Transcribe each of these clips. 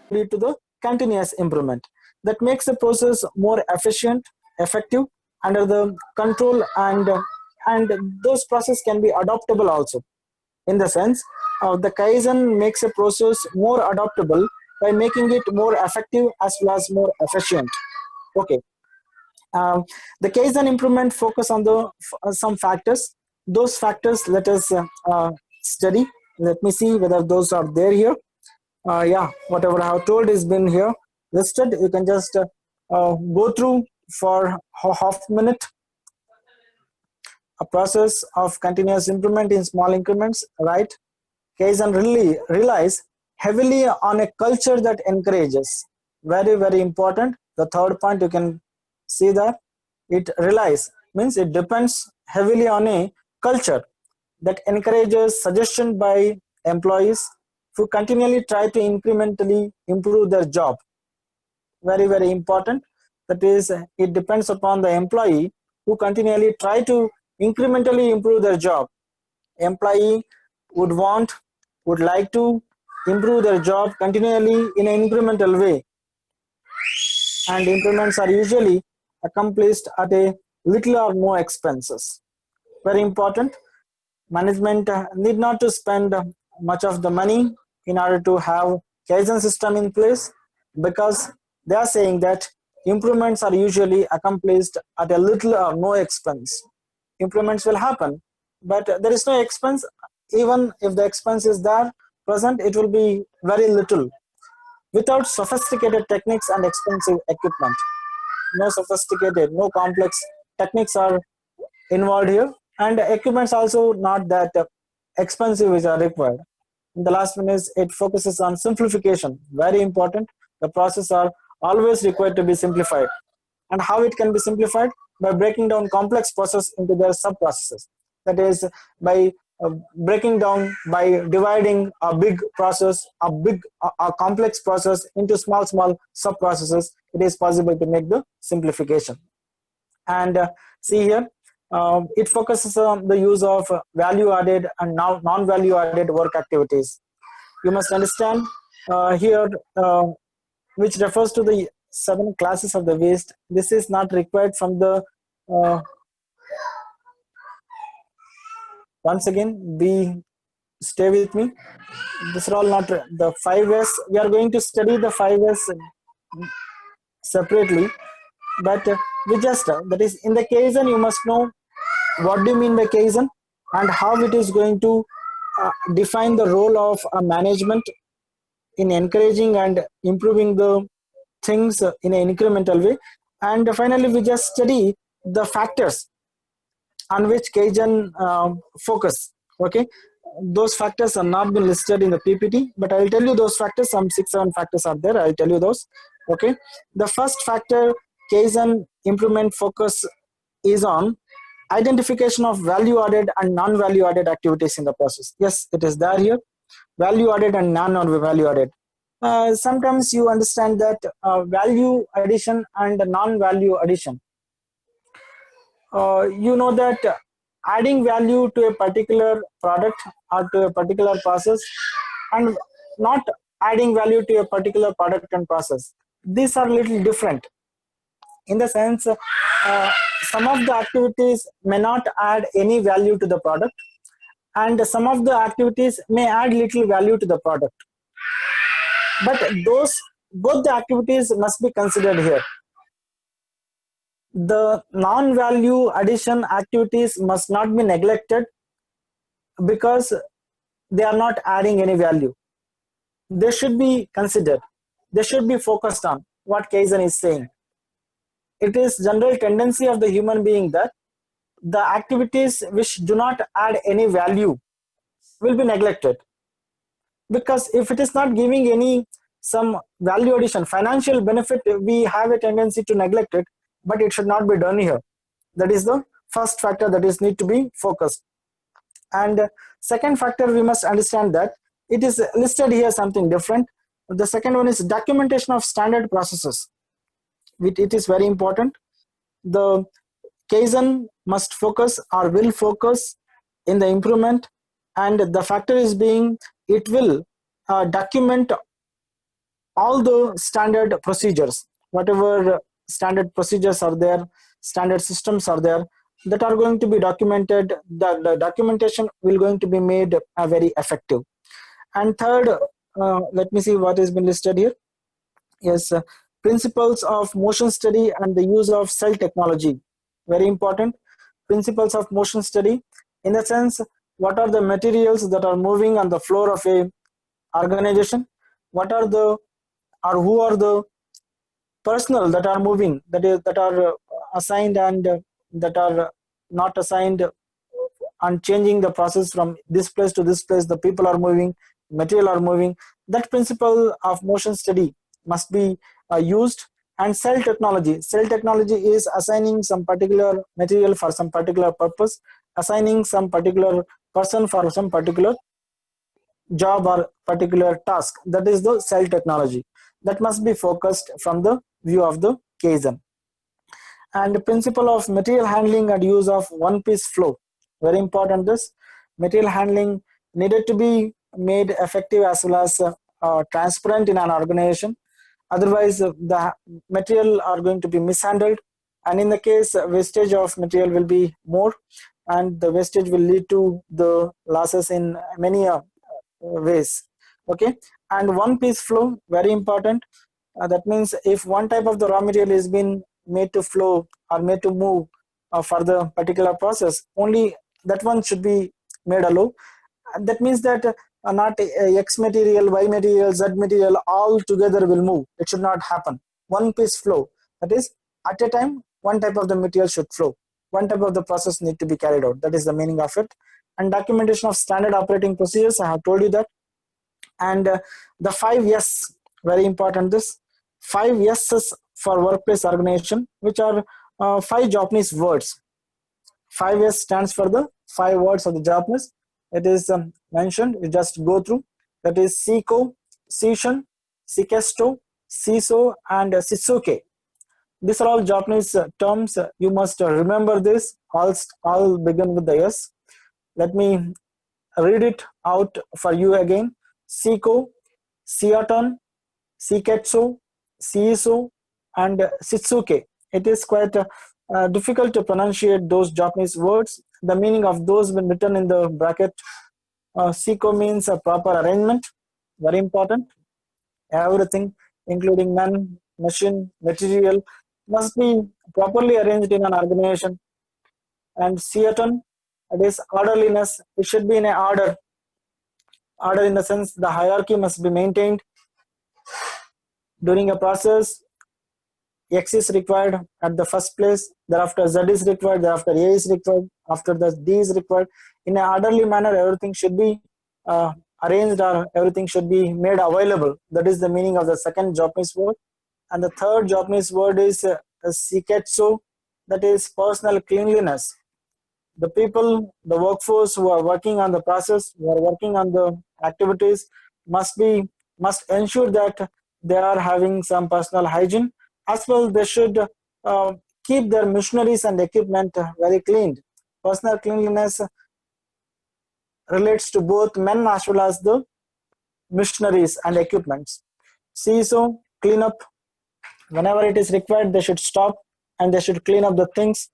lead to the continuous improvement that makes the process more efficient, effective, under the control, and those process can be adaptable also. In the sense, the Kaizen makes a process more adaptable by making it more effective as well as more efficient. Okay. Um, the Kaizen improvement focus on the some factors. Those factors let us study. Let me see whether those are there here. Yeah, whatever I have told is been here listed. You can just go through for half minute. A process of continuous improvement in small increments, right? Kaizen really relies heavily on a culture that encourages. Very, very important. The third point you can see that it relies means it depends heavily on a culture that encourages suggestion by employees who continually try to incrementally improve their job. Very, very important. That is, it depends upon the employee who continually try to incrementally improve their job. Employee would want, would like to improve their job continually in an incremental way, and improvements are usually accomplished at a little or no expenses. Very important. Management need not to spend much of the money in order to have Kaizen system in place, because they are saying that improvements are usually accomplished at a little or no expense. Improvements will happen, but there is no expense. Even if the expense is there present, it will be very little. Without sophisticated techniques and expensive equipment, no sophisticated, no complex techniques are involved here, and equipments also not that expensive which are required. In the last one is it focuses on simplification. Very important. The process are always required to be simplified. And how it can be simplified? By breaking down complex process into their sub processes. That is, by breaking down, by dividing a big process, a complex process into small sub processes, it is possible to make the simplification. And see here, it focuses on the use of value added and now non-value added work activities. You must understand here, which refers to the 7 classes of the waste. This is not required from the once again, be stay with me. This are all not the 5S. We are going to study the 5S separately, but we just that is in the Kaizen you must know what do you mean by Kaizen and how it is going to define the role of a management in encouraging and improving the things in an incremental way. And finally, we just study the factors on which Kaizen focus. Okay, those factors are not been listed in the PPT, but I will tell you those factors. Some 6-7 factors are there. I will tell you those. Okay, the first factor Kaizen improvement focus is on identification of value added and non-value added activities in the process. Yes, it is there here. Value added and non-value added. Sometimes you understand that value addition and non-value addition. You know that adding value to a particular product or to a particular process and not adding value to a particular product and process, these are little different. In the sense, some of the activities may not add any value to the product, and some of the activities may add little value to the product. But both the activities must be considered here. The non-value addition activities must not be neglected because they are not adding any value. They should be considered. They should be focused on what Kaizen is saying. It is general tendency of the human being that the activities which do not add any value will be neglected, because if it is not giving any some value addition, financial benefit, we have a tendency to neglect it, but it should not be done here. That is the first factor that is need to be focused. And second factor, we must understand that it is listed here something different. The second one is documentation of standard processes. It is very important. The Kaizen must focus or will focus in the improvement, and the factor is being it will document all the standard procedures, whatever standard procedures are there, standard systems are there, that are going to be documented. The documentation will going to be made very effective. And third, let me see what has been listed here. Yes, principles of motion study and the use of cell technology. Very important. Principles of motion study, in the sense, what are the materials that are moving on the floor of a organization? What are the, or who are the personnel that are moving, that are assigned and that are not assigned, and changing the process from this place to this place? The people are moving, material are moving. That principle of motion study must be used. And cell technology is assigning some particular material for some particular purpose, assigning some particular person for some particular job or particular task. That is the cell technology that must be focused from the view of the Kaizen. And the principle of material handling and use of one piece flow, very important. This material handling needed to be made effective as well as transparent in an organization. Otherwise the material are going to be mishandled, and in the case wastage of material will be more, and the wastage will lead to the losses in many ways. Okay. And one piece flow, very important. That means if one type of the raw material is been made to flow or made to move for the particular process, only that one should be made allow. And that means that not X material, Y material, Z material all together will move. It should not happen. One piece flow, that is, at a time one type of the material should flow, one type of the process need to be carried out. That is the meaning of it. And documentation of standard operating procedures, I have told you that. And the 5S, very important. This 5S's for workplace organization, which are 5 Japanese words. 5S stands for the 5 words of the Japanese. It is mentioned, you just go through. That is Siko, Sishin, Sikesto, Siso, and Sitsuke. These are all Japanese terms. You must remember this. All begin with the S. Let me read it out for you again. Siko, Siaton, Siketsu, Siiso, and Sitsuke. It is quite difficult to pronunciate those Japanese words. The meaning of those when written in the bracket. Siko means a proper arrangement, very important. Everything, including man, machine, material, must be properly arranged in an organization. And Siaton, it is orderliness. It should be in a order. Order in the sense the hierarchy must be maintained during a process. X is required at the first place, thereafter Z is required, thereafter A is required, after that D is required. In an orderly manner, everything should be arranged, or everything should be made available. That is the meaning of the second Japanese word. And the third Japanese word is Siketsu, that is personal cleanliness. The people, the workforce who are working on the process, who are working on the activities, must ensure that they are having some personal hygiene. As well, they should keep their machineries and equipment very cleaned. Personal cleanliness relates to both men as well as the machineries and equipments. See, so clean up whenever it is required. They should stop and they should clean up the things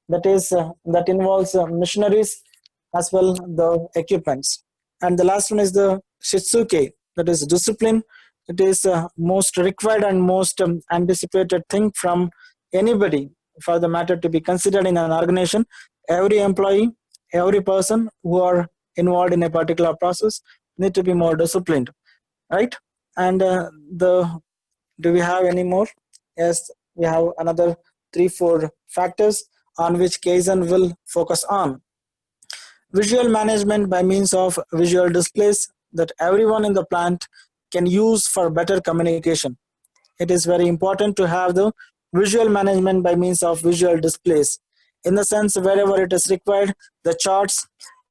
that involves machineries as well the equipments. And the last one is the Shitsuke, that is discipline. It is most required and most anticipated thing from anybody for the matter to be considered in an organization. Every employee, every person who are involved in a particular process need to be more disciplined, right? And do we have any more? Yes, we have another 3-4 factors on which Kaizen will focus on. Visual management by means of visual displays that everyone in the plant can use for better communication. It is very important to have the visual management by means of visual displays. In the sense, wherever it is required, the charts,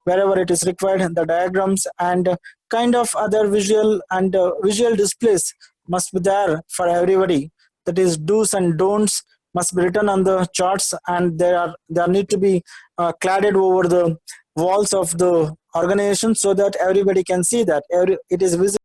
wherever it is required, the diagrams and kind of other visual and visual displays must be there for everybody. That is, do's and don'ts must be written on the charts, and there need to be cladded over the walls of the organization so that everybody can see that it is visible